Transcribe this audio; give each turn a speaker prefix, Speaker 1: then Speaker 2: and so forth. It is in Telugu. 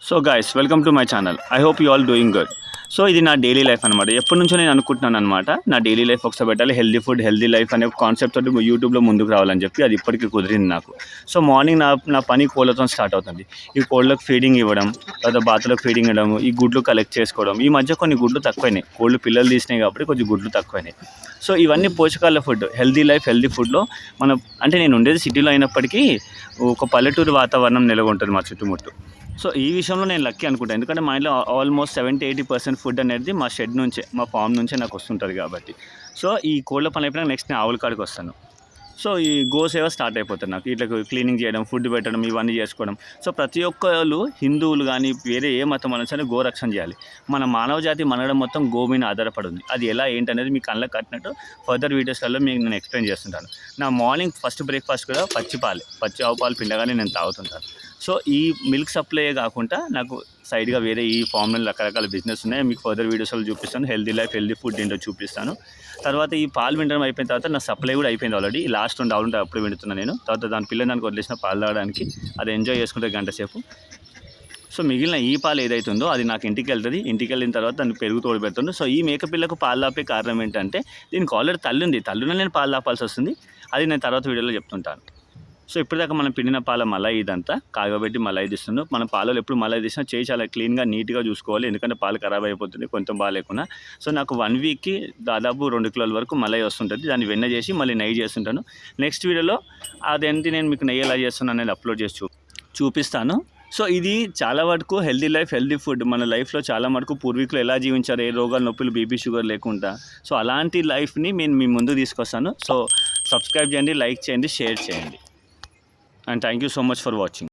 Speaker 1: So guys welcome to my channel. I hope you all doing good. So ఇది నా డైలీ లైఫ్ అనమాట. ఎప్పటి నుంచో నేను అనుకుంటున్నాను అనమాట, నా డైలీ లైఫ్ ఒకసారి పెట్టాలి, హెల్దీ ఫుడ్ హెల్దీ లైఫ్ అనే కాన్సెప్ట్ తోటి యూట్యూబ్లో ముందుకు రావాలని చెప్పి. అది ఇప్పటికీ కుదిరింది నాకు. సో మార్నింగ్ నా పని కోళ్ళతో స్టార్ట్ అవుతుంది. ఈ కోళ్ళకు ఫీడింగ్ ఇవ్వడం, తర్వాత బాతులకు ఫీడింగ్ ఇవ్వడం, ఈ గుడ్లు కలెక్ట్ చేసుకోవడం. ఈ మధ్య కొన్ని గుడ్లు తక్కువైనాయి, కోళ్ళు పిల్లలు తీసినాయి కాబట్టి కొంచెం గుడ్లు తక్కువైనాయి. సో ఇవన్నీ పోషకాల ఫుడ్, హెల్దీ లైఫ్ హెల్దీ ఫుడ్లో మనం, అంటే నేను ఉండేది సిటీలో అయినప్పటికీ ఒక పల్లెటూరు వాతావరణం నెలకొంటుంది మా చుట్టుముట్టు. సో ఈ విషయంలో నేను లక్కీ అనుకుంటాను, ఎందుకంటే మా ఇంట్లో ఆల్మోస్ట్ 70-80% ఫుడ్ అనేది మా షెడ్ నుంచే, మా ఫామ్ నుంచే నాకు వస్తుంటుంది కాబట్టి. సో ఈ కోళ్ళ పని అయిపోయినా నెక్స్ట్ నేను ఆవుల కాడికి వస్తాను. సో ఈ గోసేవ స్టార్ట్ అయిపోతుంది నాకు. ఇట్లా క్లీనింగ్ చేయడం, ఫుడ్ పెట్టడం, ఇవన్నీ చేసుకోవడం. సో ప్రతి ఒక్కళ్ళు, హిందువులు కానీ వేరే ఏ మతం అయినా సరే గోరక్షణ చేయాలి. మన మానవ జాతి మనడం మొత్తం గో మీద ఆధారపడి ఉంది. అది ఎలా ఏంటనేది మీకు కళ్ళకి కట్టినట్టు ఫర్దర్ వీడియోస్లలో మీకు నేను ఎక్స్ప్లెయిన్ చేస్తుంటాను. నా మార్నింగ్ ఫస్ట్ బ్రేక్ఫాస్ట్ కూడా పచ్చి ఆవు పాలు పిండగానే నేను తాగుతుంటాను. సో ఈ మిల్క్ సప్లై కాకుండా నాకు సైడ్గా వేరే ఈ ఫామ్లో రకరకాల బిజినెస్ ఉన్నాయి. మీకు ఫర్దర్ వీడియోస్లో చూపిస్తాను. హెల్దీ లైఫ్ హెల్దీ ఫుడ్ ఏంటో చూపిస్తాను. తర్వాత ఈ పాలు వినడం అయిపోయిన తర్వాత నా సప్లై కూడా అయిపోయింది ఆల్రెడీ. లాస్ట్ 2 ఆవులు అప్పుడు వింటున్నాను నేను. తర్వాత దాని పిల్లలు దానికి వదిలేసిన పాలు తాగడానికి, అది ఎంజాయ్ చేసుకుంటే గంట సేపు. సో మిగిలిన ఈ పాలు ఏదైతుందో అది నాకు ఇంటికి వెళ్తుంది. ఇంటికి వెళ్ళిన తర్వాత దాన్ని పెరుగు తోడు పెడుతుంది. సో ఈ మేక పిల్లకు పాలు తాపే కారణం ఏంటంటే, దీనికి ఆల్రెడీ తల్లి ఉంది. తల్లునే నేను పాలు తాపాల్సి వస్తుంది. అది నేను తర్వాత వీడియోలో చెప్తుంటాను. సో ఇప్పటిదాకా మనం పిండిన పాల మలాయి ఇదంతా కాగబెట్టి మలాయి తీస్తున్నాం. మనం పాలలో ఎప్పుడు మలాయి తీసినా చేయి చాలా క్లీన్గా నీట్గా చూసుకోవాలి, ఎందుకంటే పాలు ఖరాబ్ అయిపోతుంది కొంచెం బాగాలేకుండా. సో నాకు 1 వీక్కి దాదాపు 2 కిలోల వరకు మలాయి వస్తుంటుంది. దాన్ని వెన్న చేసి మళ్ళీ నెయ్యి చేస్తుంటాను. నెక్స్ట్ వీడియోలో అదేంటి నేను మీకు నెయ్యి ఎలా చేస్తున్నాను అనేది అప్లోడ్ చేసి చూపిస్తాను. సో ఇది చాలా వరకు హెల్దీ లైఫ్ హెల్దీ ఫుడ్. మన లైఫ్లో చాలా మటుకు పూర్వీకులు ఎలా జీవించారు, ఏ రోగాలు నొప్పులు బీపీ షుగర్ లేకుండా. సో అలాంటి లైఫ్ని నేను మీ ముందు తీసుకొస్తాను. సో సబ్స్క్రైబ్ చేయండి, లైక్ చేయండి, షేర్ చేయండి. And thank you so much for watching.